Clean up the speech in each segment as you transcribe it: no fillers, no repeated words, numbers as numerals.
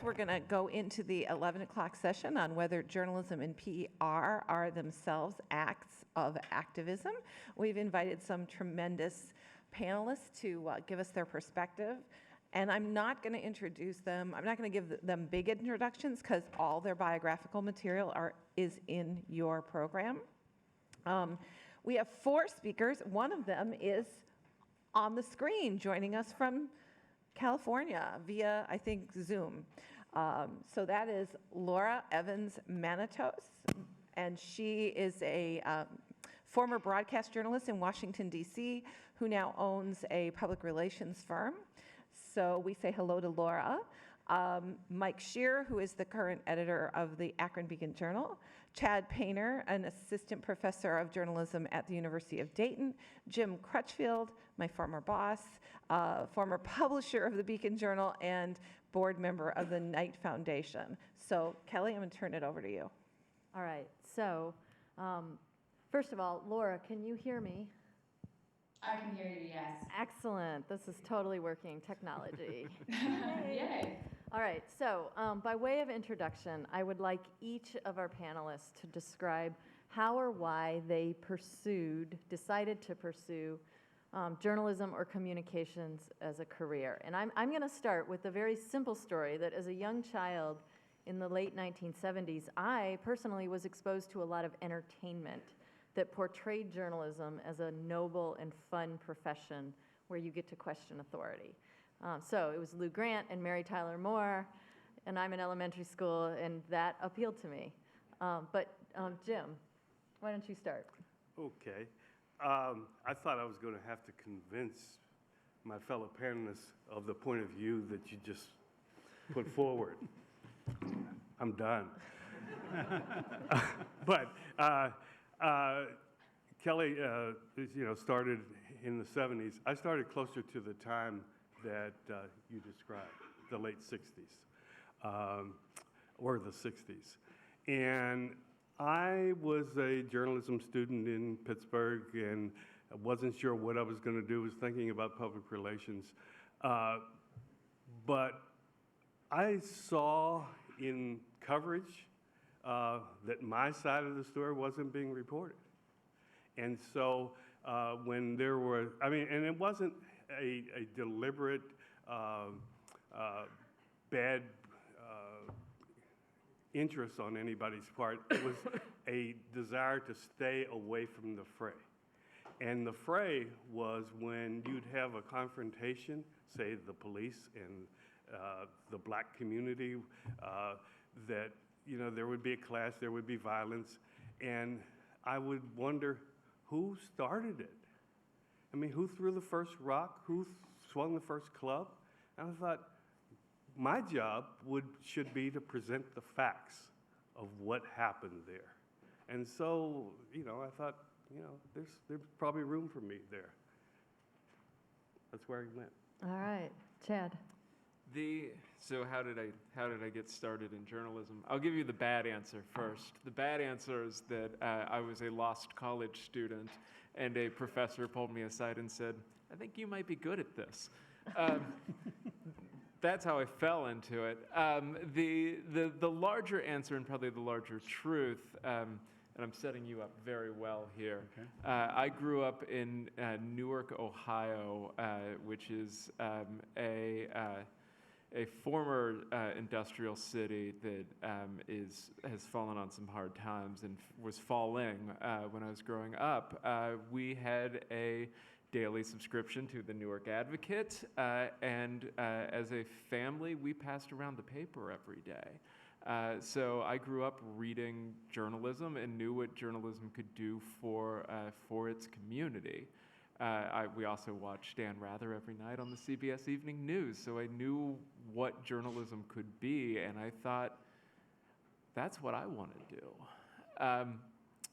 We're going to go into the 11 o'clock session on whether journalism and PR are themselves acts of activism. We've invited some tremendous panelists to give us their perspective. And I'm not going to introduce them. I'm not going to give them big introductions because all their biographical material is in your program. We have 4 speakers. One of them is on the screen joining us from California via, I think, Zoom. So that is Laura Evans-Manitos, and she is a former broadcast journalist in Washington, D.C., who now owns a public relations firm. So we say hello to Laura. Mike Shear, who is the current editor of the Akron Beacon Journal. Chad Painter, an assistant professor of journalism at the University of Dayton. Jim Crutchfield, my former boss, former publisher of the Beacon Journal, and board member of the Knight Foundation. So Kelly, I'm going to turn it over to you. All right. So first of all, Laura, can you hear me? I can hear you, yes. Excellent. This is totally working technology. Yay. All right. So by way of introduction, I would like each of our panelists to describe how or why they decided to pursue journalism or communications as a career. And I'm going to start with a very simple story that as a young child in the late 1970s, I personally was exposed to a lot of entertainment that portrayed journalism as a noble and fun profession where you get to question authority. So it was Lou Grant and Mary Tyler Moore, and I'm in elementary school, and that appealed to me. But Jim, why don't you start? Okay. I thought I was going to have to convince my fellow panelists of the point of view that you just put forward. I'm done. But Kelly, started in the 70s. I started closer to the time that you described, the late 60s, or the 60s. And I was a journalism student in Pittsburgh and I wasn't sure what I was going to do. I was thinking about public relations. But I saw in coverage that my side of the story wasn't being reported. And so when there were, and it wasn't a deliberate bad interest on anybody's part. It was a desire to stay away from the fray. And the fray was when you'd have a confrontation, say the police and the black community, that there would be a clash, there would be violence, and I would wonder who started it. I mean, who threw the first rock? Who swung the first club? And I thought, my job should be to present the facts of what happened there. And so, I thought, there's probably room for me there. That's where I went. All right, Chad. So how did I get started in journalism? I'll give you the bad answer first. The bad answer is that I was a lost college student, and a professor pulled me aside and said, "I think you might be good at this." That's how I fell into it. The larger answer, and probably the larger truth, and I'm setting you up very well here. Okay. I grew up in Newark, Ohio, which is a former industrial city that has fallen on some hard times and was falling when I was growing up. We had a daily subscription to the Newark Advocate, and as a family, we passed around the paper every day. So I grew up reading journalism and knew what journalism could do for its community. We also watched Dan Rather every night on the CBS Evening News, so I knew what journalism could be, and I thought, that's what I want to do.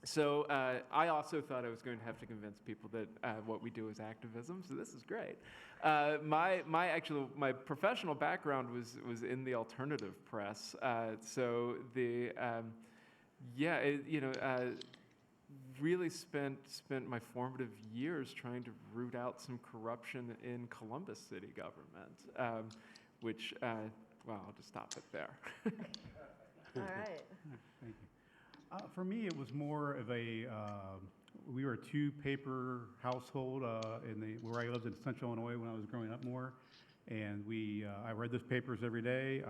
So I also thought I was going to have to convince people that what we do is activism, so this is great. My professional background was in the alternative press, really spent my formative years trying to root out some corruption in Columbus city government, which well, I'll just stop it there. All right. Thank you. For me, it was more of a, we were a two-paper household where I lived in Central Illinois when I was growing up more. And I read those papers every day.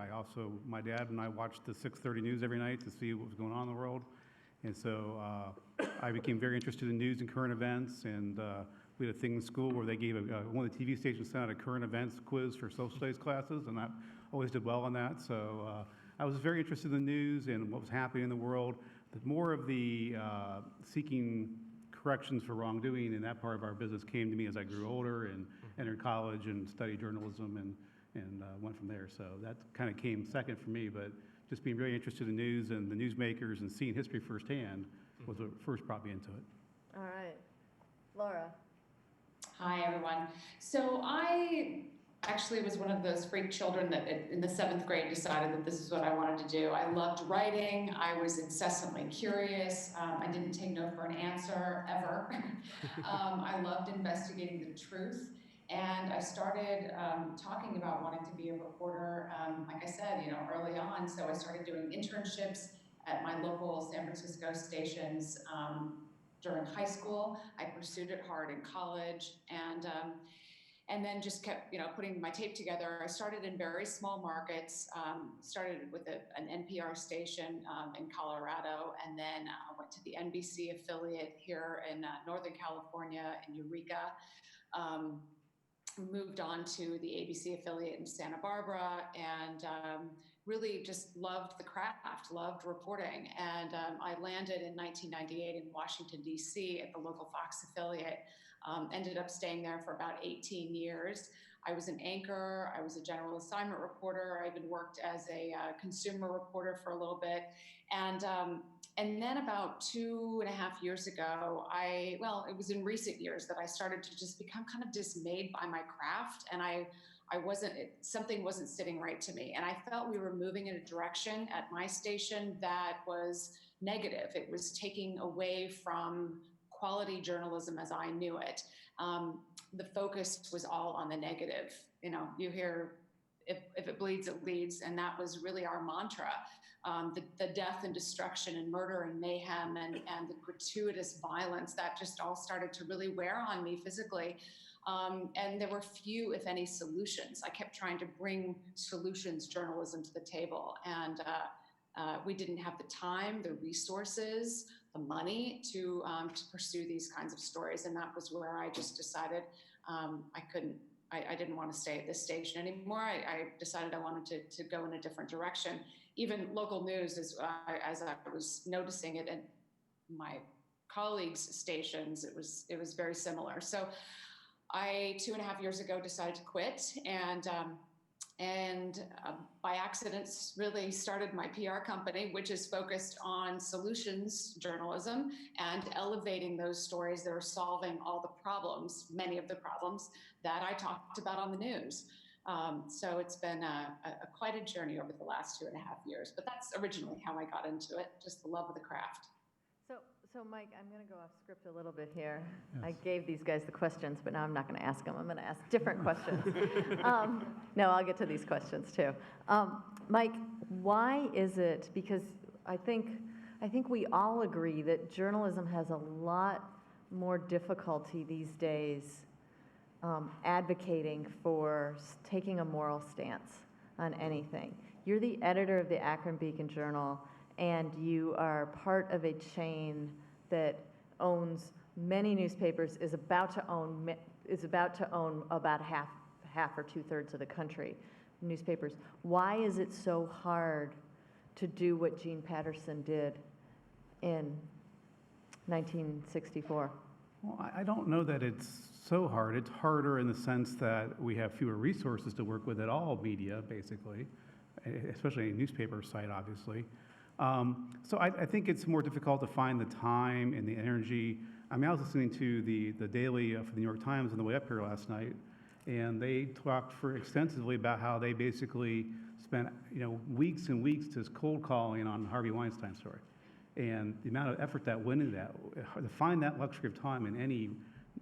My dad and I watched the 6:30 news every night to see what was going on in the world. And so I became very interested in news and current events. And we had a thing in school where they gave one of the TV stations sent out a current events quiz for social studies classes, and I always did well on that. So I was very interested in the news and what was happening in the world. More of the seeking corrections for wrongdoing in that part of our business came to me as I grew older and entered college and studied journalism and went from there. So that kind of came second for me, but just being really interested in news and the newsmakers and seeing history firsthand was what first brought me into it. All right. Laura. Hi, everyone. So I actually was one of those freak children that in the 7th grade decided that this is what I wanted to do. I loved writing. I was incessantly curious. I didn't take no for an answer, ever. I loved investigating the truth. And I started talking about wanting to be a reporter, like I said, early on. So I started doing internships at my local San Francisco stations during high school. I pursued it hard in college, and then just kept, putting my tape together. I started in very small markets. Started with an NPR station in Colorado, and then went to the NBC affiliate here in Northern California in Eureka. Moved on to the ABC affiliate in Santa Barbara, and really just loved the craft, loved reporting. And I landed in 1998 in Washington, D.C. at the local Fox affiliate. Ended up staying there for about 18 years. I was an anchor, I was a general assignment reporter, I even worked as a consumer reporter for a little bit. And then about 2.5 years ago, it was in recent years that I started to just become kind of dismayed by my craft, and something wasn't sitting right to me. And I felt we were moving in a direction at my station that was negative. It was taking away from quality journalism as I knew it. The focus was all on the negative. You hear, if it bleeds, it leads, and that was really our mantra. The death and destruction and murder and mayhem and the gratuitous violence, that just all started to really wear on me physically. And there were few, if any, solutions. I kept trying to bring solutions journalism to the table, and we didn't have the time, the resources, the money to pursue these kinds of stories. And that was where I just decided I didn't want to stay at this station anymore. I decided I wanted to go in a different direction. Even local news, as I was noticing it at my colleagues' stations, it was very similar. So I 2.5 years ago decided to quit, and by accident really started my PR company, which is focused on solutions journalism and elevating those stories that are solving all the problems, many of the problems that I talked about on the news. So it's been quite a journey over the last 2.5 years, but that's originally how I got into it, just the love of the craft. So Mike, I'm going to go off script a little bit here. Yes. I gave these guys the questions, but now I'm not going to ask them. I'm going to ask different questions. No, I'll get to these questions too. Mike, why is it, because I think we all agree that journalism has a lot more difficulty these days advocating for taking a moral stance on anything. You're the editor of the Akron Beacon Journal, and you are part of a chain that owns many newspapers, is about to own about half or 2/3 of the country, newspapers. Why is it so hard to do what Gene Patterson did in 1964? Well, I don't know that it's so hard. It's harder in the sense that we have fewer resources to work with at all media, basically, especially a newspaper site, obviously. So I think it's more difficult to find the time and the energy. I mean, I was listening to the daily for the New York Times on the way up here last night, and they talked extensively about how they basically spent weeks and weeks just cold calling on Harvey Weinstein's story, and the amount of effort that went into that. To find that luxury of time in any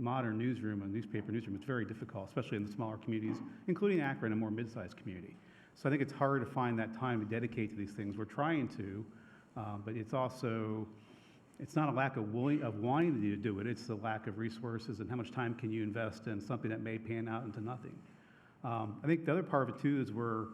modern newsroom, a newspaper newsroom, it's very difficult, especially in the smaller communities, including Akron, a more mid-sized community. So I think it's hard to find that time to dedicate to these things. We're trying to, but it's also, it's not a lack of wanting to do it, it's the lack of resources and how much time can you invest in something that may pan out into nothing. I think the other part of it too is we're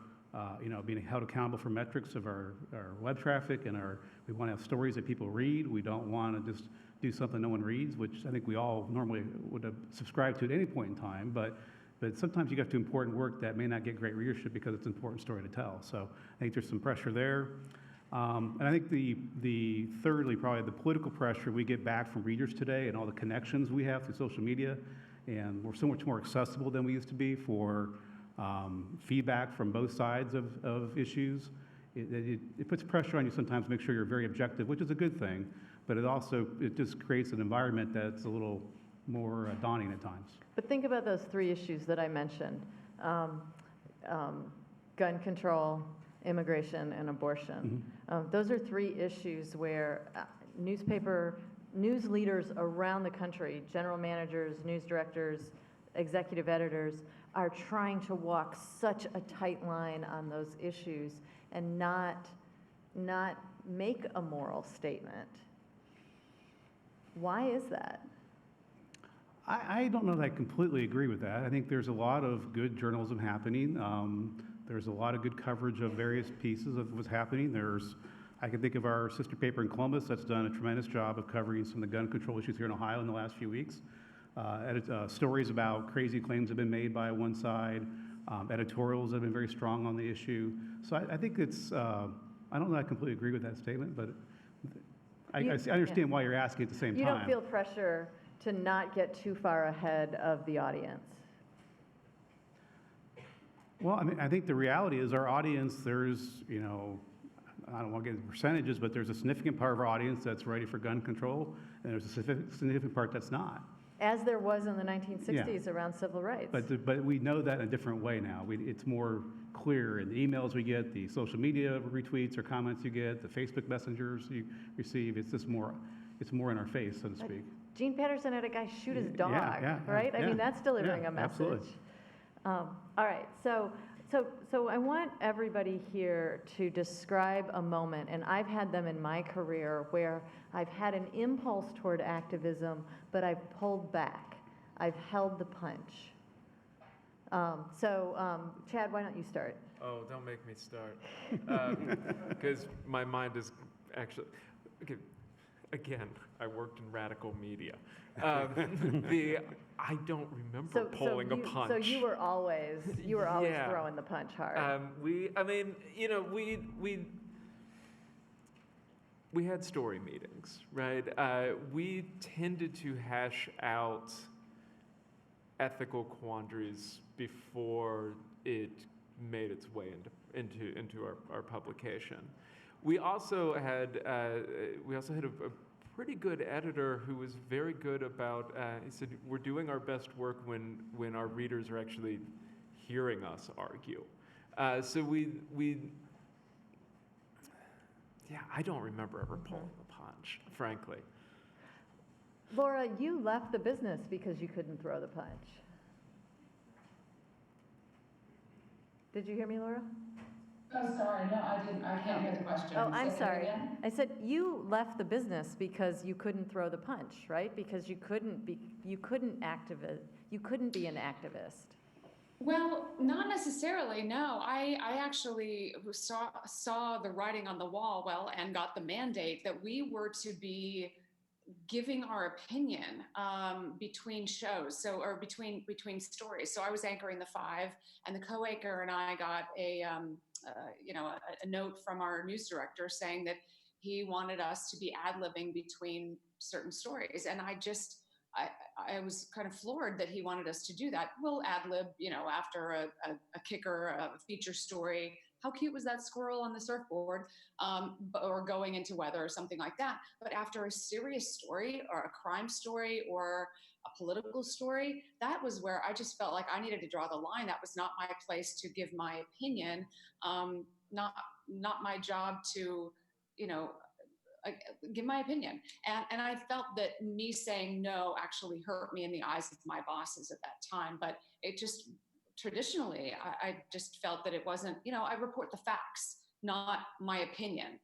being held accountable for metrics of our web traffic and we want to have stories that people read. We don't want to just do something no one reads, which I think we all normally would have subscribed to at any point in time, but sometimes you get to important work that may not get great readership because it's an important story to tell. So I think there's some pressure there. And I think the thirdly, probably the political pressure we get back from readers today and all the connections we have through social media, and we're so much more accessible than we used to be for feedback from both sides of issues. It puts pressure on you sometimes to make sure you're very objective, which is a good thing, but it just creates an environment that's a little more daunting at times. But think about those three issues that I mentioned, gun control, immigration, and abortion. Those are three issues where news leaders around the country, general managers, news directors, executive editors, are trying to walk such a tight line on those issues and not make a moral statement. Why is that? I don't know that I completely agree with that. I think there's a lot of good journalism happening. There's a lot of good coverage of various pieces of what's happening. I can think of our sister paper in Columbus that's done a tremendous job of covering some of the gun control issues here in Ohio in the last few weeks. Stories about crazy claims have been made by one side. Editorials have been very strong on the issue. So I think it's, I don't know that I completely agree with that statement, but I understand why you're asking at the same time. You don't feel pressure to not get too far ahead of the audience? Well, I mean, I think the reality is our audience, there's, I don't want to get into percentages, but there's a significant part of our audience that's ready for gun control, and there's a significant part that's not. As there was in the 1960s around civil rights. But we know that in a different way now. It's more clear in the emails we get, the social media retweets or comments you get, the Facebook messengers you receive. It's just more, it's more in our face, so to speak. Gene Patterson had a guy shoot his dog, right? Yeah, I mean, that's delivering a message. Absolutely. All right, so I want everybody here to describe a moment, and I've had them in my career where I've had an impulse toward activism, but I've pulled back. I've held the punch. Chad, why don't you start? Oh, don't make me start. Because my mind is actually, okay, again, I worked in radical media. I don't remember pulling a punch. So you were always throwing the punch hard. We had story meetings, right? We tended to hash out ethical quandaries before it made its way into our publication. We also had a pretty good editor who was very good about. He said, "We're doing our best work when our readers are actually hearing us argue." So I don't remember ever pulling a punch, frankly. Laura, you left the business because you couldn't throw the punch. Did you hear me, Laura? Oh, sorry, no, I didn't, I can't hear the question. Oh, I'm Say it sorry. again? I said you left the business because you couldn't throw the punch, right? Because you couldn't be an activist. Well, not necessarily, no. I actually saw the writing on the wall, and got the mandate that we were to be giving our opinion between shows, or between stories. So I was anchoring the 5, and the co-anchor and I got a note from our news director saying that he wanted us to be ad-libbing between certain stories, and I was kind of floored that he wanted us to do that. We'll ad-lib, after a kicker, a feature story. How cute was that squirrel on the surfboard? Or going into weather or something like that. But after a serious story or a crime story or a political story, that was where I just felt like I needed to draw the line. That was not my place to give my opinion, not my job to, give my opinion. And I felt that me saying no actually hurt me in the eyes of my bosses at that time, but it just traditionally, I just felt that it wasn't, I report the facts, not my opinion.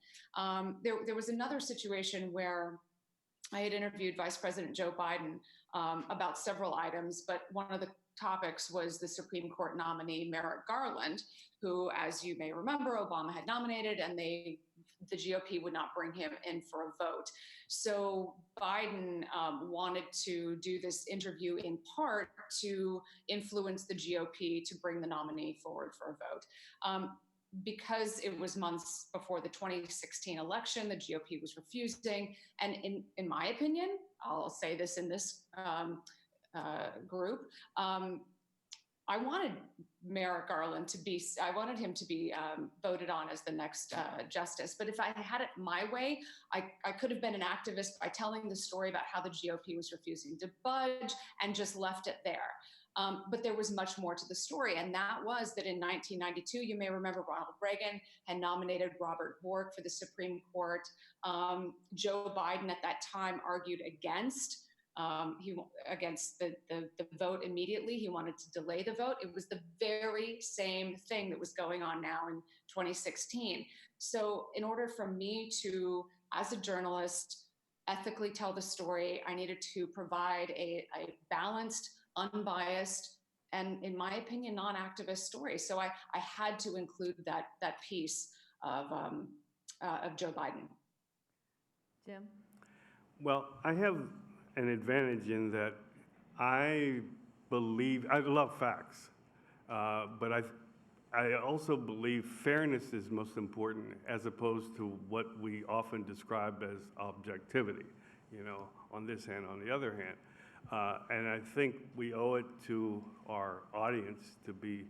There was another situation where I had interviewed Vice President Joe Biden about several items, but one of the topics was the Supreme Court nominee Merrick Garland, who, as you may remember, Obama had nominated, and the GOP would not bring him in for a vote. So Biden wanted to do this interview in part to influence the GOP to bring the nominee forward for a vote. Because it was months before the 2016 election, the GOP was refusing. And in my opinion, I'll say this in this group, I wanted Merrick Garland I wanted him to be voted on as the next justice. But if I had it my way, I could have been an activist by telling the story about how the GOP was refusing to budge and just left it there. But there was much more to the story, and that was that in 1992, you may remember Ronald Reagan had nominated Robert Bork for the Supreme Court. Joe Biden at that time argued against the vote immediately. He wanted to delay the vote. It was the very same thing that was going on now in 2016. So in order for me to, as a journalist, ethically tell the story, I needed to provide a balanced, unbiased, and in my opinion, non-activist story. So I had to include that piece of Joe Biden. Jim? Well, I have an advantage in that I love facts, but I also believe fairness is most important as opposed to what we often describe as objectivity, on this hand, on the other hand. And I think we owe it to our audience to be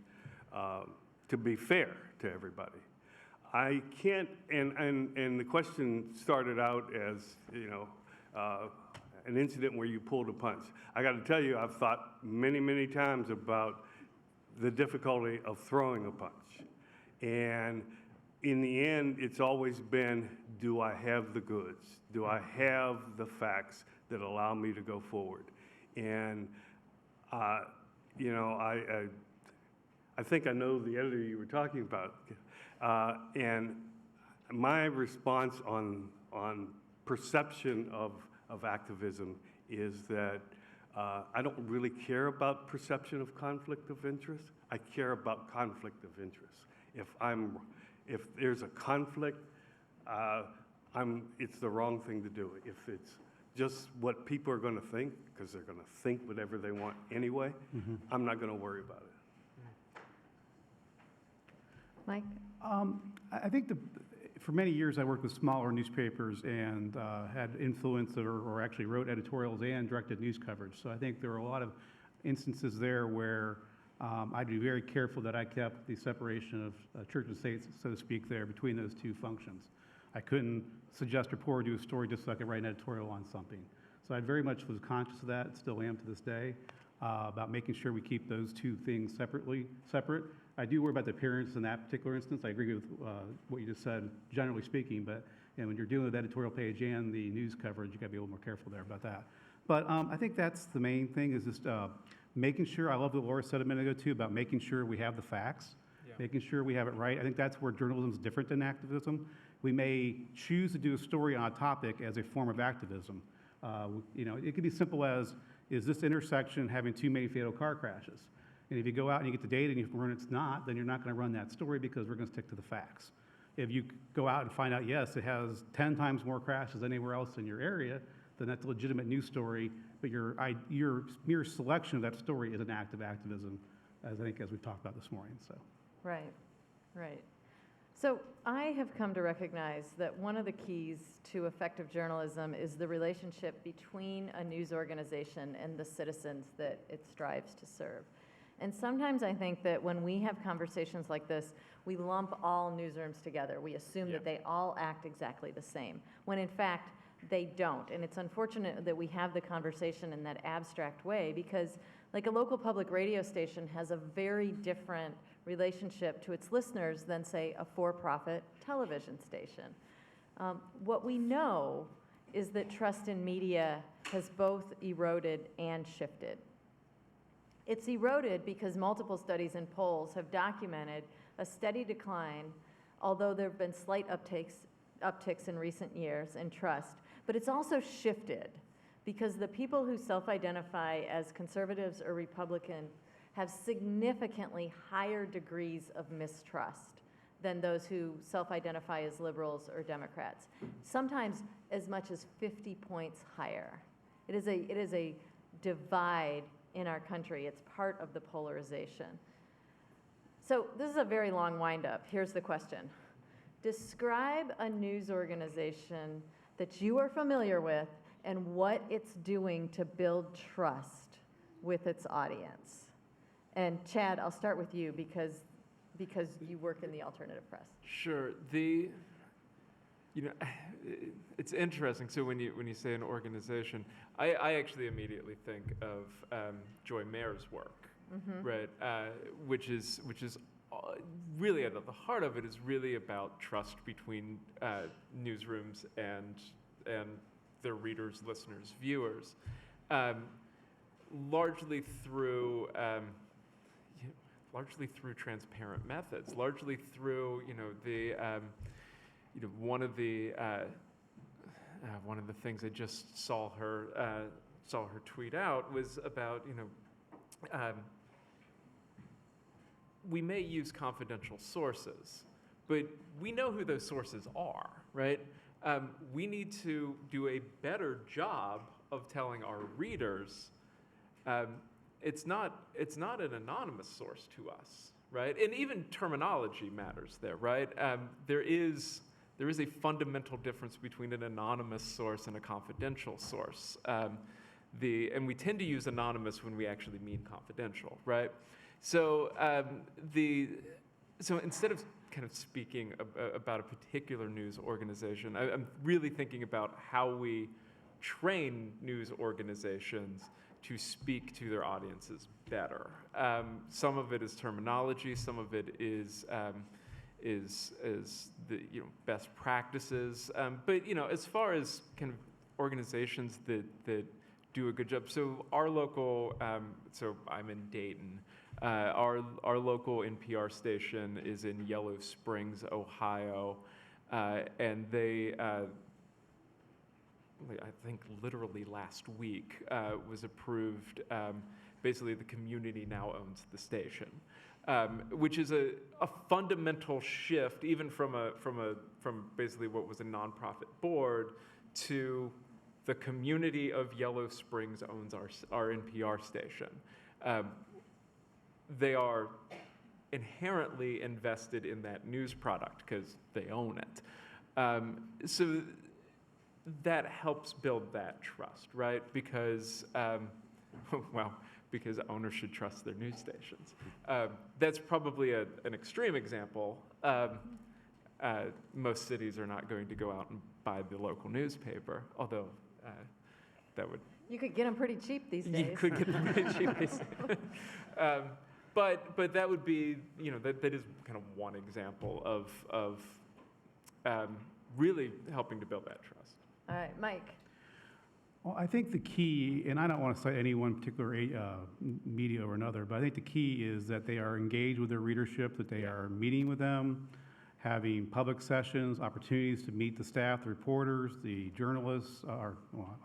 fair to everybody. I can't, and the question started out as, an incident where you pulled a punch. I got to tell you, I've thought many, many times about the difficulty of throwing a punch. And in the end, it's always been, do I have the goods? Do I have the facts that allow me to go forward? And, I think I know the editor you were talking about. And my response on perception of activism is that I don't really care about perception of conflict of interest. I care about conflict of interest. If there's a conflict, it's the wrong thing to do. If it's just what people are going to think, because they're going to think whatever they want anyway, I'm not going to worry about it. Mike? I think for many years I worked with smaller newspapers and had influence or actually wrote editorials and directed news coverage. So I think there are a lot of instances there where I'd be very careful that I kept the separation of church and state, so to speak, there between those two functions. I couldn't suggest or do a story just so I could write an editorial on something. So I very much was conscious of that, still am to this day, about making sure we keep those two things separate. I do worry about the appearance in that particular instance. I agree with what you just said, generally speaking, but when you're dealing with the editorial page and the news coverage, you gotta be a little more careful there about that. But I think that's the main thing is just making sure, I love what Laura said a minute ago too, about making sure we have the facts, making sure we have it right. I think that's where journalism is different than activism. We may choose to do a story on a topic as a form of activism. It could be simple as, is this intersection having too many fatal car crashes? And if you go out and you get the data and you run it's not, then you're not going to run that story because we're going to stick to the facts. If you go out and find out, yes, it has 10 times more crashes than anywhere else in your area, then that's a legitimate news story, but your mere selection of that story is an act of activism, as we've talked about this morning. So. Right. So I have come to recognize that one of the keys to effective journalism is the relationship between a news organization and the citizens that it strives to serve. And sometimes I think that when we have conversations like this, we lump all newsrooms together. We assume that they all act exactly the same, when in fact they don't. And it's unfortunate that we have the conversation in that abstract way because like a local public radio station has a very different relationship to its listeners than, say, a for-profit television station. What we know is that trust in media has both eroded and shifted. It's eroded because multiple studies and polls have documented a steady decline, although there have been slight upticks in recent years in trust. But it's also shifted because the people who self-identify as conservatives or Republican have significantly higher degrees of mistrust than those who self-identify as liberals or Democrats, sometimes as much as 50 points higher. It is a divide in our country. It's part of the polarization. So this is a very long wind-up. Here's the question. Describe a news organization that you are familiar with and what it's doing to build trust with its audience. And Chad, I'll start with you because you work in the alternative press. Sure. It's interesting. So when you say an organization, I actually immediately think of Joy Mayor's work, right? Which is really at the heart of it is really about trust between newsrooms and their readers, listeners, viewers, largely through transparent methods, largely through one of the things I just saw her tweet out was about we may use confidential sources, but we know who those sources are, right? We need to do a better job of telling our readers it's not an anonymous source to us, right? And even terminology matters there, right? There is a fundamental difference between an anonymous source and a confidential source. And we tend to use anonymous when we actually mean confidential, right? So so instead of kind of speaking about a particular news organization, I'm really thinking about how we train news organizations to speak to their audiences better. Some of it is terminology, some of it is the best practices. But as far as kind of organizations that do a good job, so our local, so I'm in Dayton. Our local NPR station is in Yellow Springs, Ohio, and they. I think literally last week was approved. Basically, the community now owns the station, which is a fundamental shift, even from basically what was a nonprofit board to the community of Yellow Springs owns our NPR station. They are inherently invested in that news product because they own it. So that helps build that trust, right? Because, because owners should trust their news stations. That's probably an extreme example. Most cities are not going to go out and buy the local newspaper, although that would... You could get them pretty cheap these days. You could get them pretty cheap these days. But that would be, that is kind of one example of really helping to build that trust. All right, Mike. Well, I think the key, and I don't want to cite any one particular media or another, but I think the key is that they are engaged with their readership, that they are meeting with them, having public sessions, opportunities to meet the staff, the reporters, the journalists,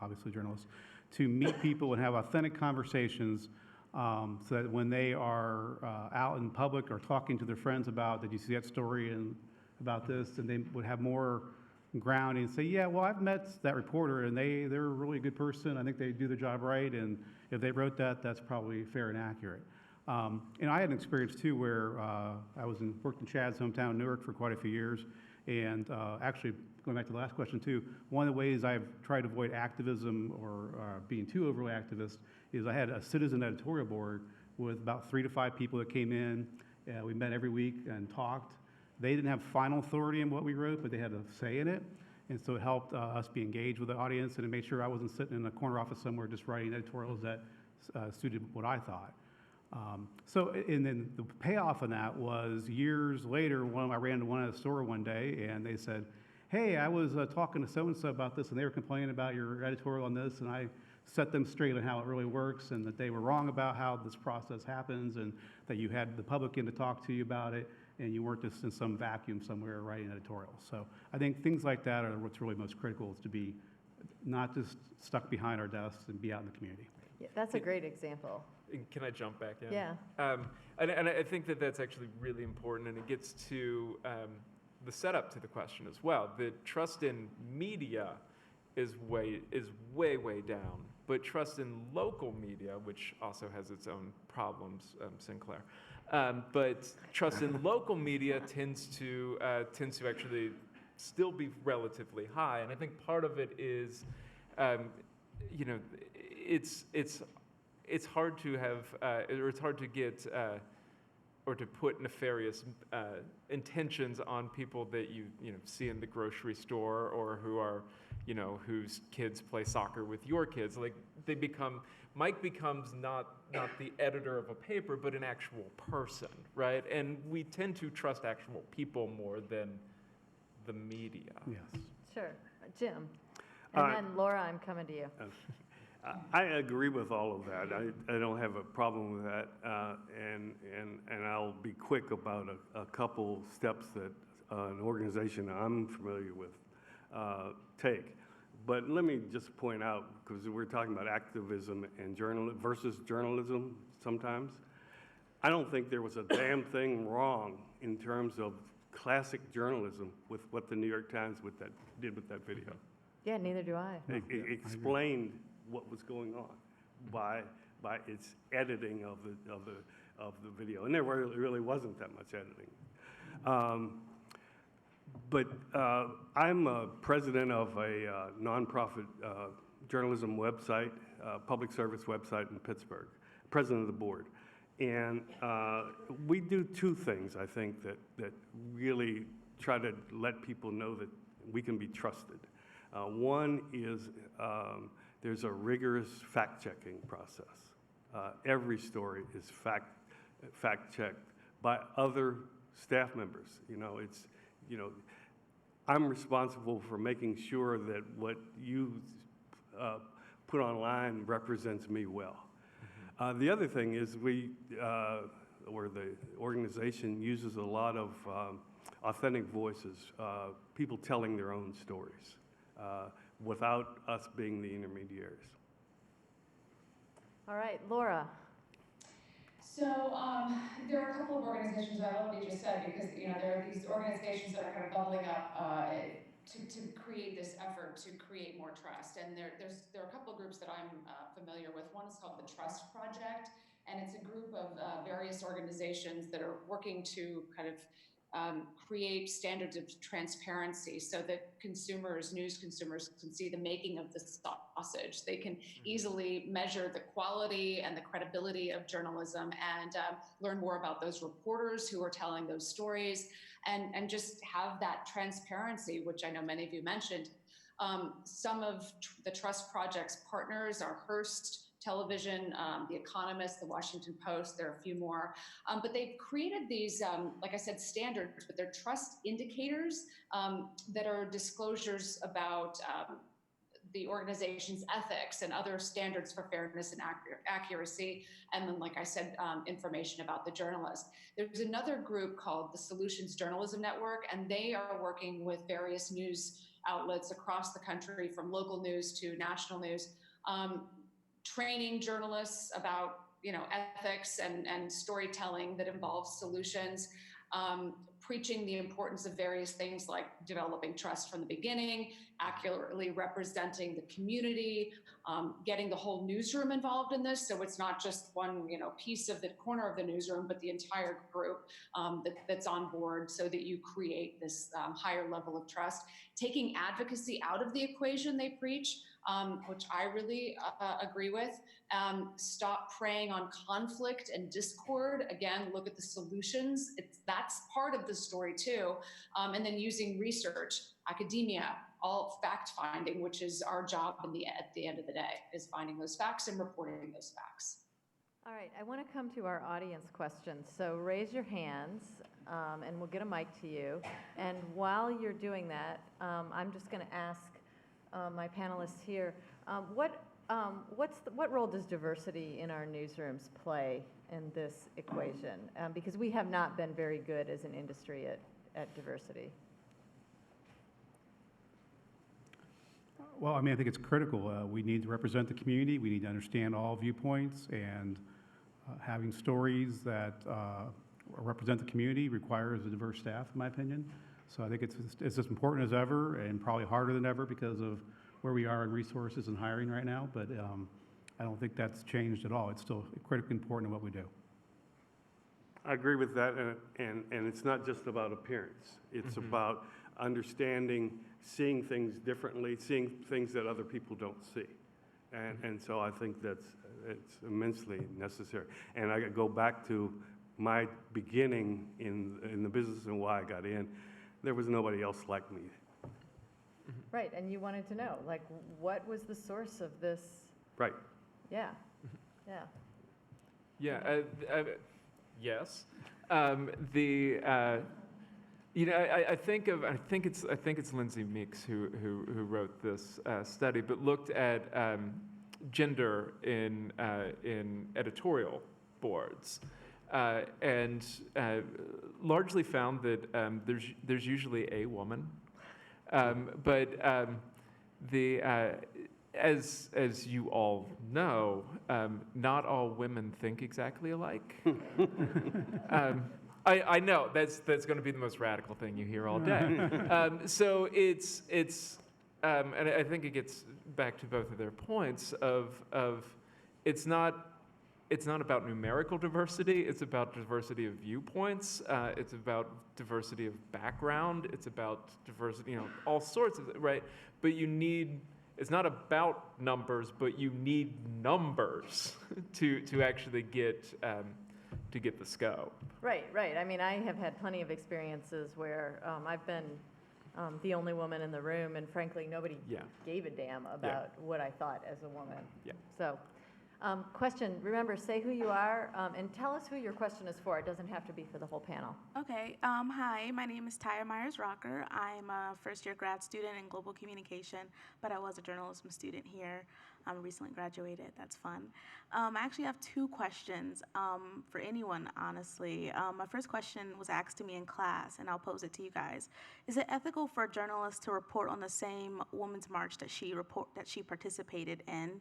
obviously journalists, to meet people and have authentic conversations so that when they are out in public or talking to their friends about, did you see that story and about this, and they would have more grounding and say, yeah, well, I've met that reporter and they're a really good person. I think they do their job right. And if they wrote that, that's probably fair and accurate. And I had an experience too where I worked in Chad's hometown, Newark, for quite a few years. And actually, going back to the last question too, one of the ways I've tried to avoid activism or being too overly activist is I had a citizen editorial board with about 3 to 5 people that came in. We met every week and talked. They didn't have final authority in what we wrote, but they had a say in it. And so it helped us be engaged with the audience and to make sure I wasn't sitting in a corner office somewhere just writing editorials that suited what I thought. And then the payoff of that was years later, I ran into one at the store one day and they said, hey, I was talking to so-and-so about this and they were complaining about your editorial on this. And I set them straight on how it really works and that they were wrong about how this process happens and that you had the public in to talk to you about it and you weren't just in some vacuum somewhere writing editorials. So I think things like that are what's really most critical, is to be not just stuck behind our desks and be out in the community. Yeah, that's a great example. Can I jump back in? Yeah. And I think that that's actually really important, and it gets to the setup to the question as well. The trust in media is way down, but trust in local media, which also has its own problems, Sinclair. But trust in local media tends to actually still be relatively high, and I think part of it is, it's hard to have, or it's hard to get, or to put nefarious intentions on people that you see in the grocery store, or who are, whose kids play soccer with your kids. Like Mike becomes not the editor of a paper, but an actual person, right? And we tend to trust actual people more than the media. Yes. Sure. Jim. And then Laura, I'm coming to you. I agree with all of that. I don't have a problem with that, and I'll be quick about a couple steps that an organization I'm familiar with take. But let me just point out, because we're talking about activism and versus journalism sometimes, I don't think there was a damn thing wrong in terms of classic journalism with what the New York Times did with that video. Yeah, neither do I. It explained what was going on by its editing of the video, and there really wasn't that much editing. But I'm a president of a nonprofit journalism website, public service website in Pittsburgh, president of the board. And we do two things, I think, that really try to let people know that we can be trusted. One is there's a rigorous fact-checking process. Every story is fact-checked by other staff members. I'm responsible for making sure that what you put online represents me well. The other thing is or the organization uses a lot of authentic voices, people telling their own stories, without us being the intermediaries. All right, Laura. So there are a couple of organizations, I love what you just said, because there are these organizations that are kind of bubbling up to create this effort to create more trust. And there are a couple of groups that I'm familiar with. One is called the Trust Project, and it's a group of various organizations that are working to kind of create standards of transparency so that news consumers can see the making of the sausage. They can easily measure the quality and the credibility of journalism and learn more about those reporters who are telling those stories and just have that transparency, which I know many of you mentioned. Some of the Trust Project's partners are Hearst Television, The Economist, The Washington Post, there are a few more. But they've created these, like I said, standards, but they're trust indicators that are disclosures about the organization's ethics and other standards for fairness and accuracy. And then, like I said, information about the journalist. There's another group called the Solutions Journalism Network, and they are working with various news outlets across the country, from local news to national news, training journalists about ethics and storytelling that involves solutions, preaching the importance of various things like developing trust from the beginning, accurately representing the community, getting the whole newsroom involved in this, so it's not just one piece of the corner of the newsroom, but the entire group that's on board, so that you create this higher level of trust. Taking advocacy out of the equation they preach, which I really agree with. Stop preying on conflict and discord. Again, look at the solutions. That's part of the story too. And then using research, academia, all fact-finding, which is our job at the end of the day, is finding those facts and reporting those facts. All right, I want to come to our audience questions. So raise your hands, and we'll get a mic to you. And while you're doing that, I'm just going to ask my panelists here, what what role does diversity in our newsrooms play in this equation? Because we have not been very good as an industry at diversity. Well, I mean, I think it's critical. We need to represent the community. We need to understand all viewpoints, and having stories that represent the community requires a diverse staff, in my opinion. So I think it's as important as ever, and probably harder than ever because of where we are in resources and hiring right now. But I don't think that's changed at all. It's still critically important in what we do. I agree with that, and it's not just about appearance. It's about understanding, seeing things differently, seeing things that other people don't see. And so I think it's immensely necessary. And I go back to my beginning in the business and why I got in. There was nobody else like me. Right, and you wanted to know, like, what was the source of this? Right. Yeah, yeah. Yeah, yes. You know, I think it's Lindsay Meeks who wrote this study, but looked at gender in editorial boards, and largely found that there's usually a woman, but as you all know, not all women think exactly alike. I know that's going to be the most radical thing you hear all day. So it's and I think it gets back to both of their points of it's not about numerical diversity. It's about diversity of viewpoints. It's about diversity of background. It's about diversity, all sorts of right. But you need. It's not about numbers, but you need numbers to actually get the scope. Right. I mean, I have had plenty of experiences where I've been the only woman in the room, and frankly, nobody gave a damn about what I thought as a woman. Yeah. So, question, remember, say who you are, and tell us who your question is for. It doesn't have to be for the whole panel. Okay. Hi, my name is Tyra Myers-Rocker. I'm a first-year grad student in global communication, but I was a journalism student here. I'm recently graduated. That's fun. I actually have two questions for anyone, honestly. My first question was asked to me in class, and I'll pose it to you guys. Is it ethical for a journalist to report on the same Women's March that she participated in?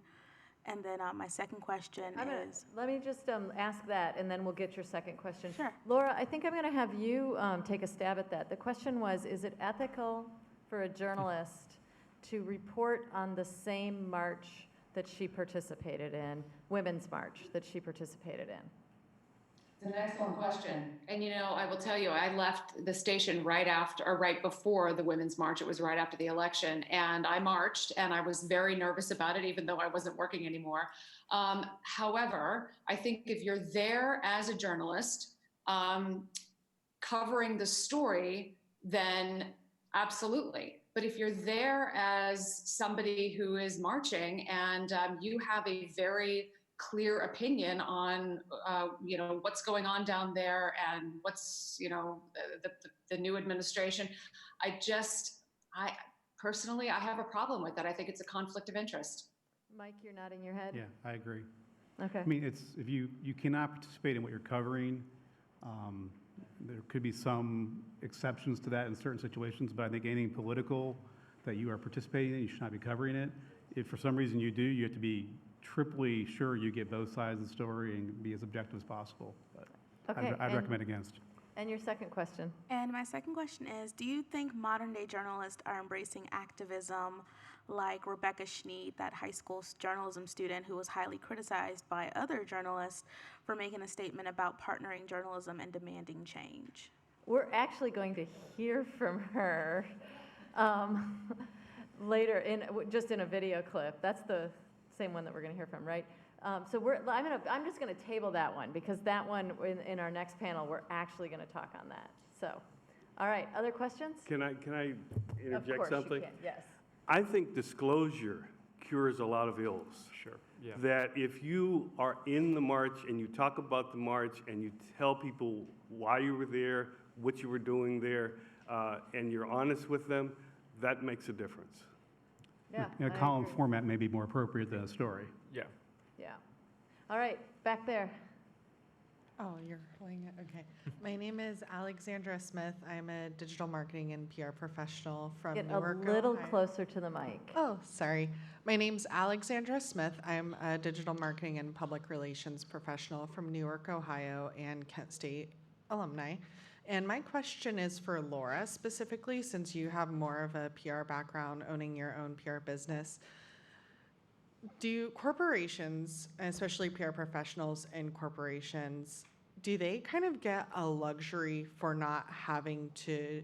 And then my second question is... Let me just ask that, and then we'll get your second question. Sure. Laura, I think I'm going to have you take a stab at that. The question was, is it ethical for a journalist to report on the same march that she participated in, Women's March, that she participated in? It's an excellent question. And I will tell you, I left the station right before the Women's March. It was right after the election. And I marched, and I was very nervous about it, even though I wasn't working anymore. However, I think if you're there as a journalist, covering the story, then absolutely. But if you're there as somebody who is marching and you have a very clear opinion on, what's going on down there and what's, the new administration, I personally have a problem with that. I think it's a conflict of interest. Mike, you're nodding your head? Yeah, I agree. Okay. I mean, if you cannot participate in what you're covering, there could be some exceptions to that in certain situations, but I think anything political that you are participating in, you should not be covering it. If for some reason you do, you have to be triply sure you get both sides of the story and be as objective as possible. But Okay, I'd recommend against. And your second question? And my second question is, do you think modern-day journalists are embracing activism like Rebecca Schneed, that high school journalism student who was highly criticized by other journalists for making a statement about partnering journalism and demanding change? We're actually going to hear from her later, just in a video clip. That's the same one that we're going to hear from, right? So I'm just going to table that one, because that one in our next panel, we're actually going to talk on that. So, all right, other questions? Can I interject something? Of course you can, yes. I think disclosure cures a lot of ills. Sure. Yeah. That if you are in the march and you talk about the march and you tell people why you were there, what you were doing there, and you're honest with them, that makes a difference. Yeah, A I column agree. format may be more appropriate than a story. Yeah. Yeah. All right, back there. Oh, you're holding it? Okay. My name is Alexandra Smith. I'm a digital marketing and PR professional from Get Newark, a little Ohio. closer to the mic. Oh, sorry. My name's Alexandra Smith. I'm a digital marketing and public relations professional from Newark, Ohio, and Kent State alumni. And my question is for Laura specifically, since you have more of a PR background owning your own PR business. Do corporations, especially PR professionals in corporations, do they kind of get a luxury for not having to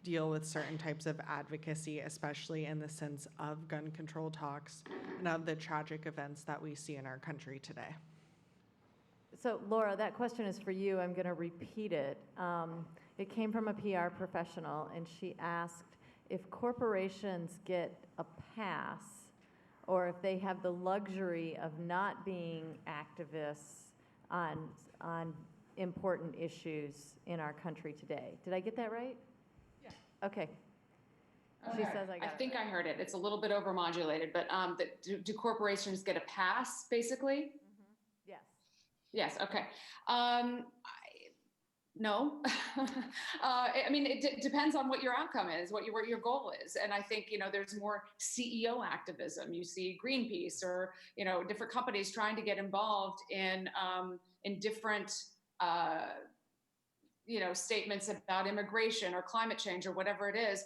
deal with certain types of advocacy, especially in the sense of gun control talks and of the tragic events that we see in our country today? So Laura, that question is for you. I'm going to repeat it. It came from a PR professional, and she asked if corporations get a pass or if they have the luxury of not being activists on important issues in our country today. Did I get that right? Yeah. Okay. She Okay. says I got it. I think I heard it. It's a little bit overmodulated, but do corporations get a pass, basically? Yes. Yes, okay. No. I mean, it depends on what your outcome is, what your goal is. And I think, there's more CEO activism. You see Greenpeace or, different companies trying to get involved in different, statements about immigration or climate change or whatever it is.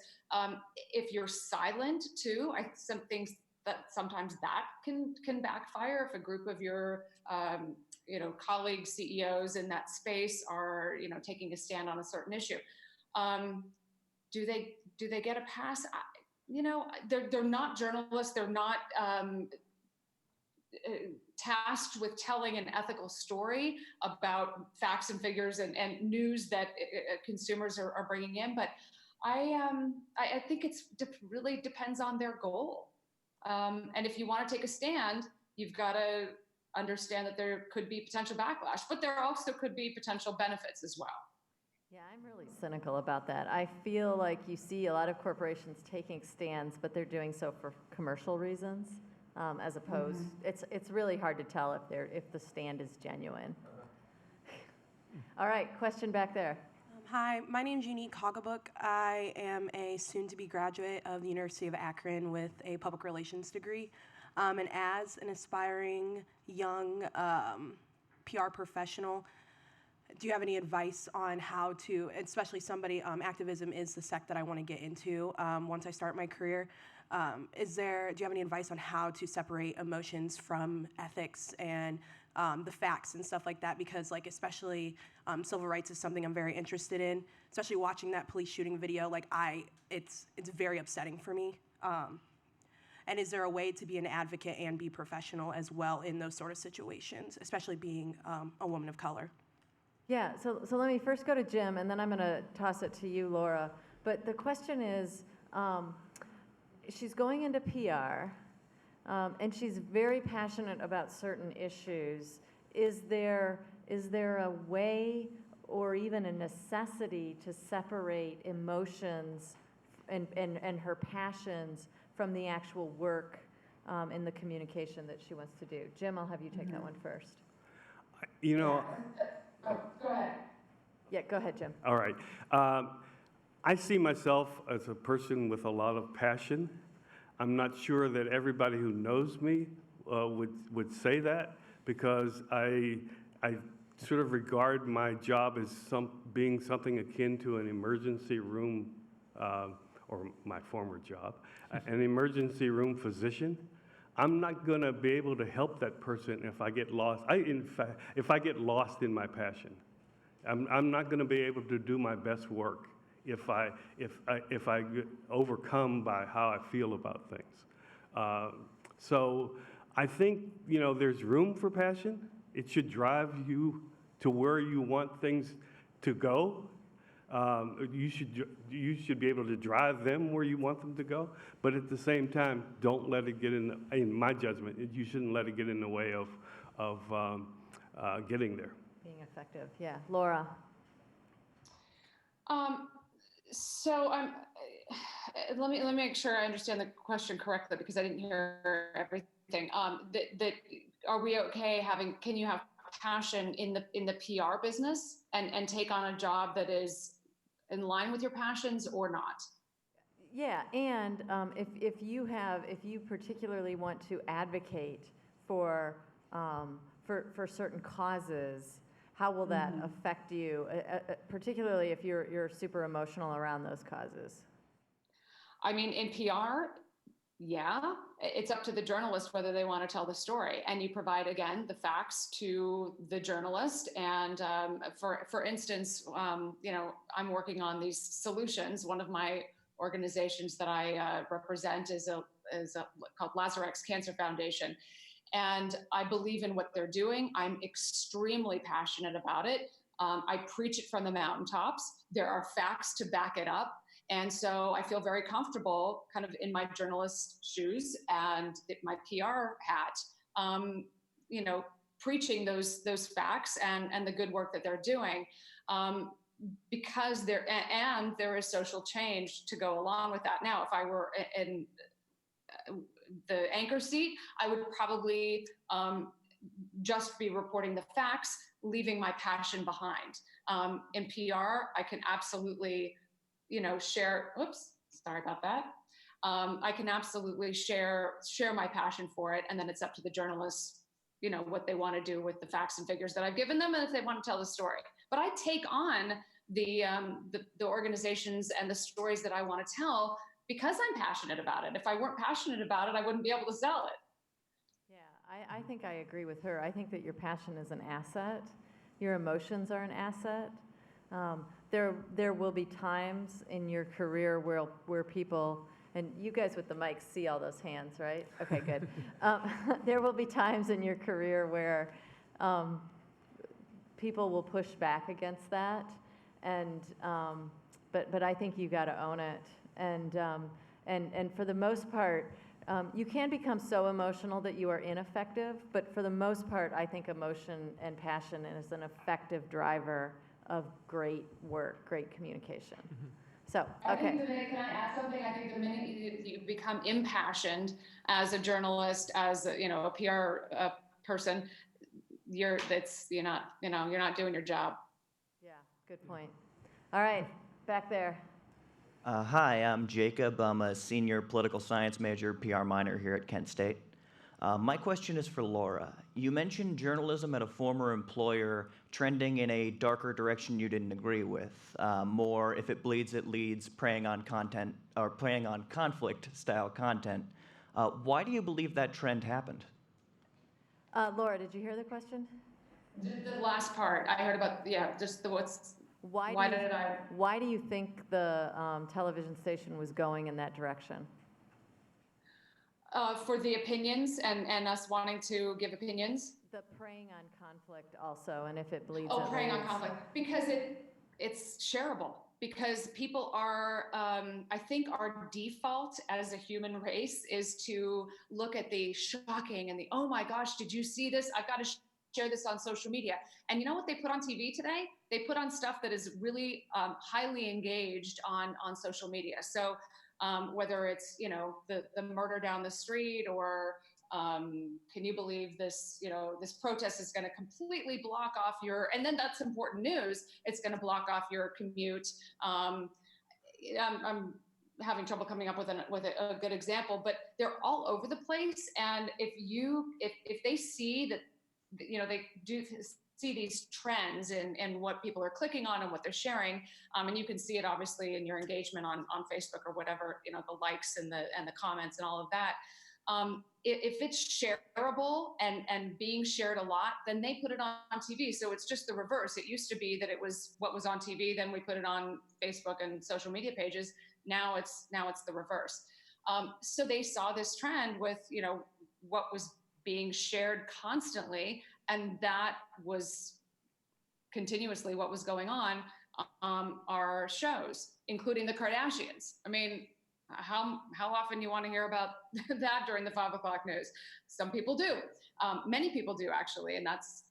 If you're silent too, some things that sometimes that can backfire if a group of your colleague CEOs in that space are taking a stand on a certain issue. Do they get a pass? They're not journalists. They're not tasked with telling an ethical story about facts and figures and news that consumers are bringing in. But I think really depends on their goal. And if you want to take a stand, you've got to understand that there could be potential backlash, but there also could be potential benefits as well. Yeah, I'm really cynical about that. I feel like you see a lot of corporations taking stands, but they're doing so for commercial reasons, as opposed. It's really hard to tell if the stand is genuine. All right, question back there. Hi, my name is Unique Hoggabook. I am a soon-to-be graduate of the University of Akron with a public relations degree. And as an aspiring young PR professional, do you have any advice on how to, especially somebody, activism is the sect that I want to get into once I start my career. Do you have any advice on how to separate emotions from ethics and the facts and stuff like that? Because especially civil rights is something I'm very interested in, especially watching that police shooting video. It's very upsetting for me. And is there a way to be an advocate and be professional as well in those sort of situations, especially being a woman of color? Yeah, so let me first go to Jim, and then I'm going to toss it to you, Laura. But the question is, she's going into PR, and she's very passionate about certain issues. Is there a way or even a necessity to separate emotions and her passions from the actual work in the communication that she wants to do? Jim, I'll have you take that one first. Go ahead. Yeah, go ahead, Jim. All right. I see myself as a person with a lot of passion. I'm not sure that everybody who knows me would say that, because I sort of regard my job as being something akin to an emergency room, or my former job, an emergency room physician. I'm not going to be able to help that person if I get lost. If I get lost in my passion, I'm not going to be able to do my best work if I get overcome by how I feel about things. So I think there's room for passion. It should drive you to where you want things to go. You should be able to drive them where you want them to go, but at the same time, don't let it get in my judgment, you shouldn't let it get in the way of getting there. Being effective, yeah. Laura? So let me make sure I understand the question correctly because I didn't hear everything. That are we okay having? Can you have passion in the PR business and take on a job that is in line with your passions or not? Yeah, and if you particularly want to advocate for for certain causes, how will that affect you, particularly if you're super emotional around those causes? I mean, in PR, yeah, it's up to the journalist whether they want to tell the story, and you provide again the facts to the journalist. And for instance, I'm working on these solutions. One of my organizations that I represent is called Lazarex Cancer Foundation, and I believe in what they're doing. I'm extremely passionate about it. I preach it from the mountaintops. There are facts to back it up. And so I feel very comfortable kind of in my journalist shoes and my PR hat, preaching those facts and the good work that they're doing. Because there is social change to go along with that. Now, if I were in the anchor seat, I would probably just be reporting the facts, leaving my passion behind. In PR, I can absolutely, share. Oops, sorry about that. I can absolutely share my passion for it, and then it's up to the journalists, what they want to do with the facts and figures that I've given them, and if they want to tell the story. But I take on the organizations and the stories that I want to tell because I'm passionate about it. If I weren't passionate about it, I wouldn't be able to sell it. Yeah, I think I agree with her. I think that your passion is an asset. Your emotions are an asset. There will be times in your career where people, and you guys with the mics see all those hands, right? Okay, good. There will be times in your career where people will push back against that, and but I think you got to own it. And for the most part, you can become so emotional that you are ineffective, but for the most part, I think emotion and passion is an effective driver of great work, great communication. So, okay. I think can I add something? I think the minute you become impassioned as a journalist, as a PR person, you're not doing your job. Yeah, good point. All right, back there. Hi, I'm Jacob. I'm a senior political science major, PR minor here at Kent State. My question is for Laura. You mentioned journalism at a former employer trending in a darker direction you didn't agree with. More, if it bleeds, it leads, preying on content or preying on conflict-style content. Why do you believe that trend happened? Laura, did you hear the question? The last part I heard about, just the what's. Why do you think the television station was going in that direction? For the opinions and us wanting to give opinions. The preying on conflict also, and if it bleeds. Oh, preying on conflict because it's shareable. Because people are, I think our default as a human race is to look at the shocking and the, oh my gosh, did you see this? I've got to share this on social media. And you know what they put on TV today? They put on stuff that is really highly engaged on social media. So whether it's, the murder down the street or can you believe this, this protest is going to completely block off and then that's important news. It's going to block off your commute. I'm having trouble coming up with a good example, but they're all over the place. And if they see that, they do see these trends in what people are clicking on and what they're sharing, and you can see it obviously in your engagement on Facebook or whatever, the likes and the comments and all of that. If it's shareable and being shared a lot, then they put it on TV. So it's just the reverse. It used to be that it was what was on TV, then we put it on Facebook and social media pages. Now it's the reverse. So they saw this trend with, what was being shared constantly, and that was continuously what was going on our shows, including the Kardashians. I mean, how often you want to hear about that during the 5 o'clock news? Some people do. Many people do, actually, and that's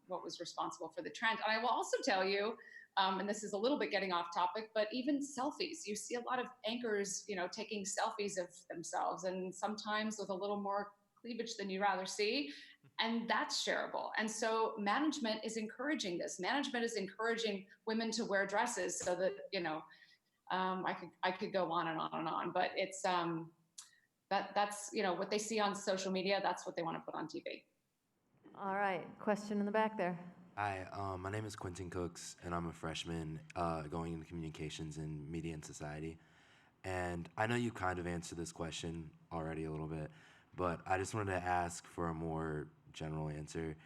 what was responsible for the trend. And I will also tell you, and this is a little bit getting off topic, but even selfies. You see a lot of anchors, taking selfies of themselves, and sometimes with a little more cleavage than you'd rather see. And that's shareable. And so management is encouraging this. Management is encouraging women to wear dresses so that, I could go on and on and on, but it's that's what they see on social media. That's what they want to put on TV. All right, question in the back there. Hi, my name is Quentin Cooks, and I'm a freshman going into communications in media and society. And I know you kind of answered this question already a little bit, but I just wanted to ask for a more general answer.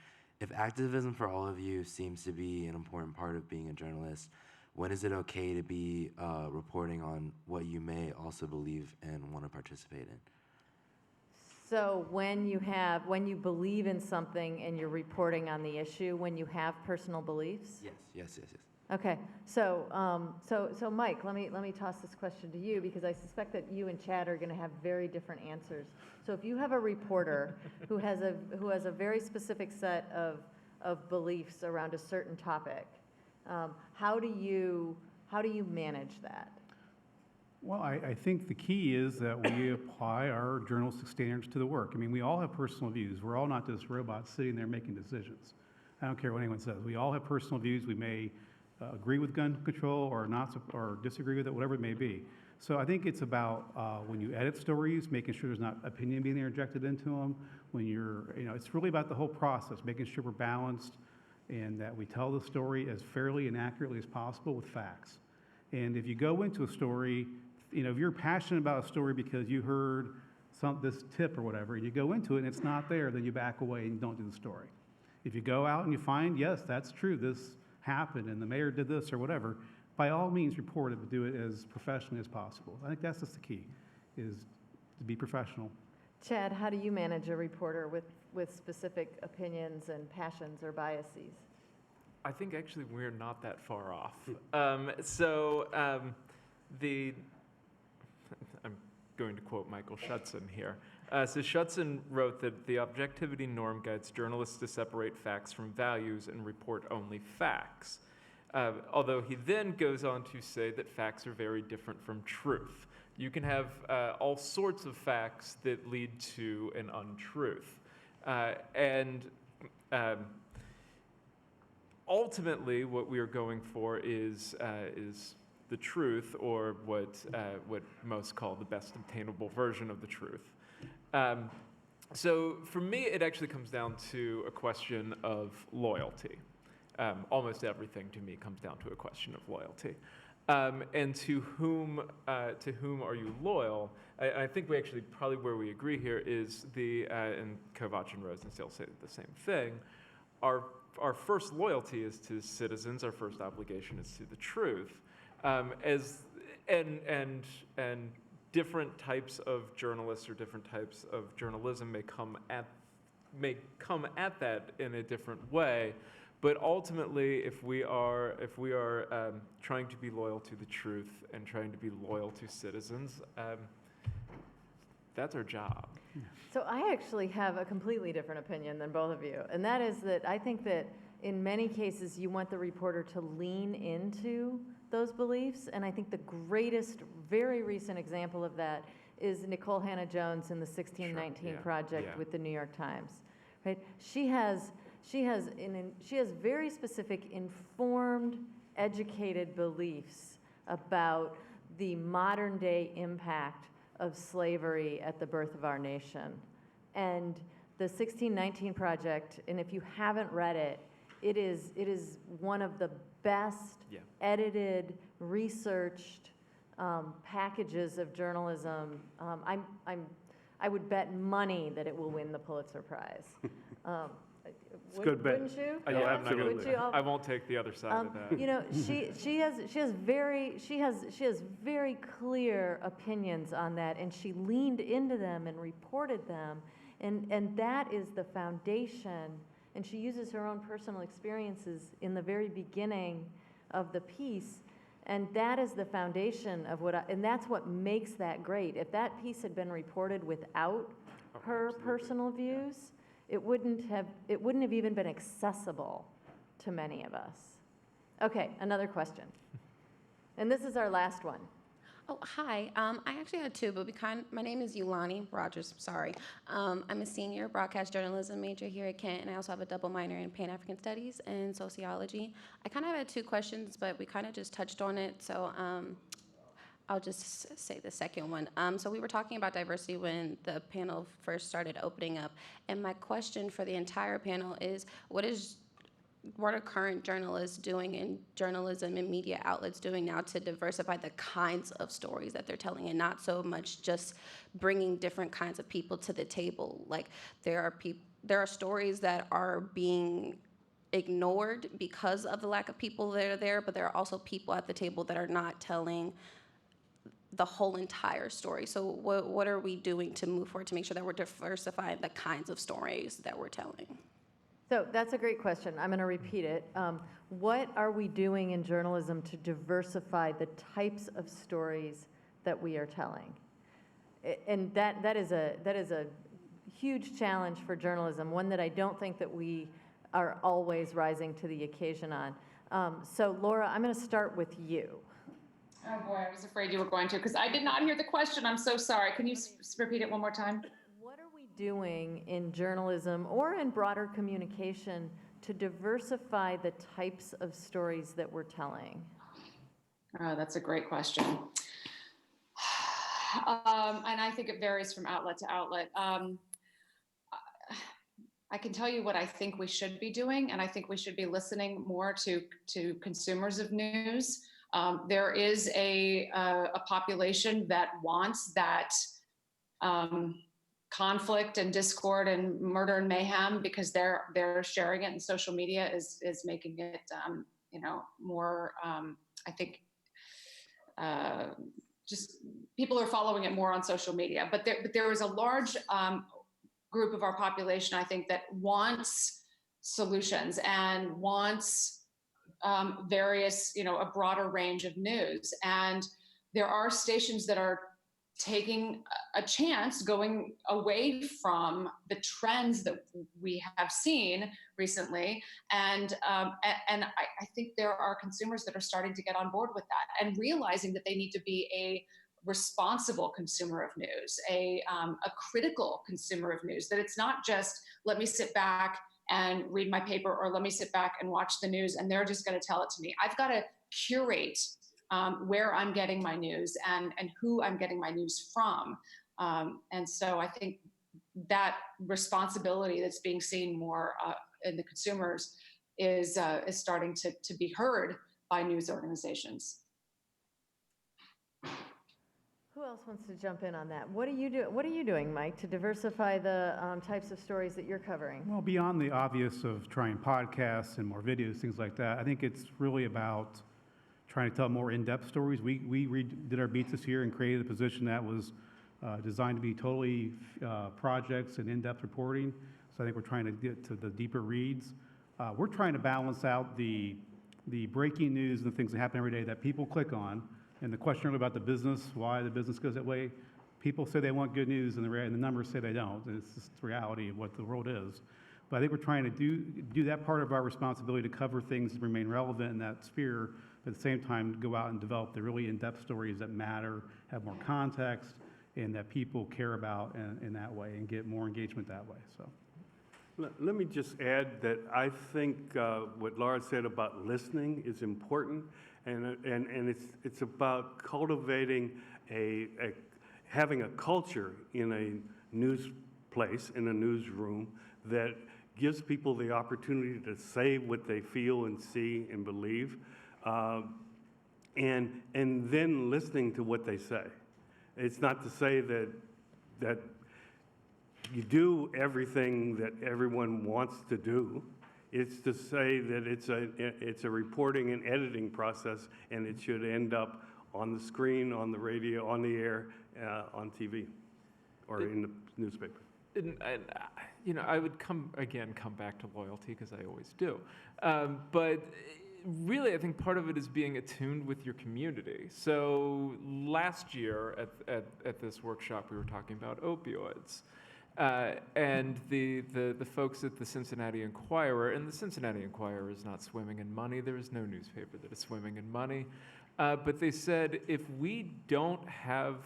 If activism for all of you seems to be an important part of being a journalist, when is it okay to be reporting on what you may also believe and want to participate in? So when you believe in something and you're reporting on the issue, when you have personal beliefs? Yes. Okay, so Mike, let me toss this question to you because I suspect that you and Chad are going to have very different answers. So if you have a reporter who has a very specific set of beliefs around a certain topic, how do you manage that? Well, I think the key is that we apply our journalistic standards to the work. I mean, we all have personal views. We're all not just robots sitting there making decisions. I don't care what anyone says. We all have personal views. We may agree with gun control or not, or disagree with it, whatever it may be. So I think it's about when you edit stories, making sure there's not opinion being interjected into them. When it's really about the whole process, making sure we're balanced and that we tell the story as fairly and accurately as possible with facts. And if you go into a story, if you're passionate about a story because you heard this tip or whatever, and you go into it and it's not there, then you back away and you don't do the story. If you go out and you find, yes, that's true, this happened and the mayor did this or whatever, by all means report it, but do it as professionally as possible. I think that's just the key, is to be professional. Chad, how do you manage a reporter with specific opinions and passions or biases? I think actually we're not that far off. I'm going to quote Michael Schutson here. So Schutson wrote that the objectivity norm guides journalists to separate facts from values and report only facts. Although he then goes on to say that facts are very different from truth. You can have all sorts of facts that lead to an untruth. Ultimately, what we are going for is the truth, or what most call the best obtainable version of the truth. So for me, it actually comes down to a question of loyalty. Almost everything to me comes down to a question of loyalty. And to whom are you loyal? I think we actually probably where we agree here is and Kovach and Rosenstiel say the same thing. Our first loyalty is to citizens. Our first obligation is to the truth. And different types of journalists or different types of journalism may come at that in a different way. But ultimately, if we are trying to be loyal to the truth and trying to be loyal to citizens, that's our job. So I actually have a completely different opinion than both of you, and that is that I think that in many cases you want the reporter to lean into those beliefs, and I think the greatest, very recent example of that is Nicole Hannah-Jones in the 1619 Project with the New York Times. Right? She has very specific, informed, educated beliefs about the modern day impact of slavery at the birth of our nation. And the 1619 Project, and if you haven't read it, it is one of the best edited, researched packages of journalism. I would bet money that it will win the Pulitzer Prize. It's a good bet. Wouldn't you? Absolutely. I won't take the other side of that. You know, she has very clear opinions on that, and she leaned into them and reported them, and that is the foundation. And she uses her own personal experiences in the very beginning of the piece, and that is the foundation of and that's what makes that great. If that piece had been reported without her personal views, it wouldn't have even been accessible to many of us. Okay, another question. And this is our last one. Oh, hi. I actually had two, but my name is Yulani Rogers. Sorry. I'm a senior broadcast journalism major here at Kent, and I also have a double minor in Pan-African Studies and sociology. I kind of had two questions, but we kind of just touched on it, so I'll just say the second one. So we were talking about diversity when the panel first started opening up, and my question for the entire panel is, what are current journalists doing in journalism and media outlets doing now to diversify the kinds of stories that they're telling, and not so much just bringing different kinds of people to the table? Like, there are stories that are being ignored because of the lack of people that are there, but there are also people at the table that are not telling the whole entire story. So what are we doing to move forward to make sure that we're diversifying the kinds of stories that we're telling? So that's a great question. I'm going to repeat it. What are we doing in journalism to diversify the types of stories that we are telling? And that is a huge challenge for journalism, one that I don't think that we are always rising to the occasion on. So Laura, I'm going to start with you. Oh boy, I was afraid you were going to, because I did not hear the question. I'm so sorry. Can you repeat it one more time? What are we doing in journalism or in broader communication to diversify the types of stories that we're telling? Oh, that's a great question. And I think it varies from outlet to outlet. I can tell you what I think we should be doing, and I think we should be listening more to consumers of news. There is a population that wants that conflict and discord and murder and mayhem because they're sharing it, and social media is making it more. I think just people are following it more on social media. But there is a large group of our population, I think, that wants solutions and wants various, a broader range of news. And there are stations that are taking a chance going away from the trends that we have seen recently. And I think there are consumers that are starting to get on board with that and realizing that they need to be a responsible consumer of news, a critical consumer of news, that it's not just, let me sit back and read my paper, or let me sit back and watch the news and they're just going to tell it to me. I've got to curate where I'm getting my news and who I'm getting my news from. And so I think that responsibility that's being seen more in the consumers is starting to be heard by news organizations. Who else wants to jump in on that? What are you doing, Mike, to diversify the types of stories that you're covering? Well, beyond the obvious of trying podcasts and more videos, things like that, I think it's really about trying to tell more in-depth stories. We did our beats this year and created a position that was designed to be totally projects and in-depth reporting. So I think we're trying to get to the deeper reads. We're trying to balance out the breaking news and the things that happen every day that people click on. And the question earlier about the business, why the business goes that way, people say they want good news, and the numbers say they don't. And it's just the reality of what the world is. But I think we're trying to do that part of our responsibility to cover things that remain relevant in that sphere, but at the same time go out and develop the really in-depth stories that matter, have more context, and that people care about in that way and get more engagement that way. So. Let me just add that I think what Laura said about listening is important, and it's about cultivating having a culture in a news place, in a newsroom, that gives people the opportunity to say what they feel and see and believe, and then listening to what they say. It's not to say that you do everything that everyone wants to do. It's to say that it's a reporting and editing process, and it should end up on the screen, on the radio, on the air, on TV, or in the newspaper. And I would come back to loyalty, because I always do. But really, I think part of it is being attuned with your community. So last year at this workshop, we were talking about opioids. And the folks at the Cincinnati Enquirer, and the Cincinnati Enquirer is not swimming in money. There is no newspaper that is swimming in money. But they said, if we don't have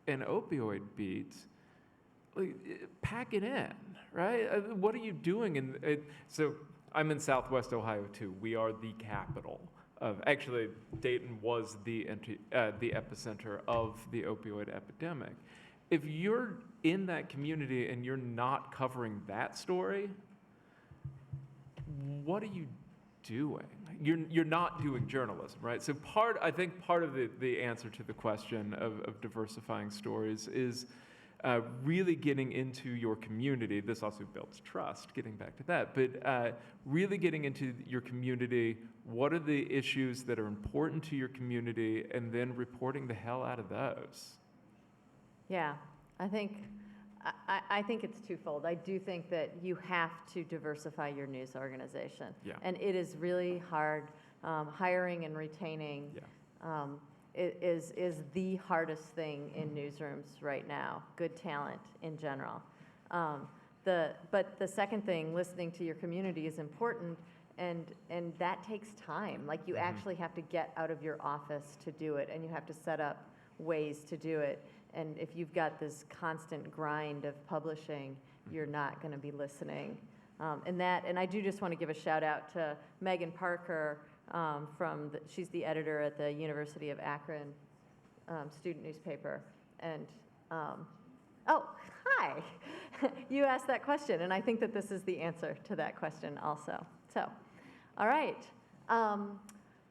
an opioid beat, like, pack it in, right? What are you doing? So I'm in Southwest Ohio too. We are the capital of, actually, Dayton was the epicenter of the opioid epidemic. If you're in that community and you're not covering that story, what are you doing? You're not doing journalism, right? So I think part of the answer to the question of diversifying stories is really getting into your community. This also builds trust, getting back to that, but really getting into your community. What are the issues that are important to your community, and then reporting the hell out of those? Yeah, I think it's twofold. I do think that you have to diversify your news organization. Yeah. And it is really hard. Hiring and retaining is the hardest thing in newsrooms right now, good talent in general. But the second thing, listening to your community, is important, and that takes time. Like, you actually have to get out of your office to do it, and you have to set up ways to do it. And if you've got this constant grind of publishing, you're not going to be listening. And I do just want to give a shout out to Megan Parker, she's the editor at the University of Akron student newspaper. And, oh, hi. You asked that question, and I think that this is the answer to that question also. So, all right.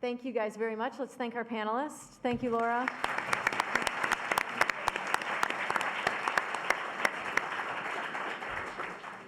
Thank you guys very much. Let's thank our panelists. Thank you, Laura.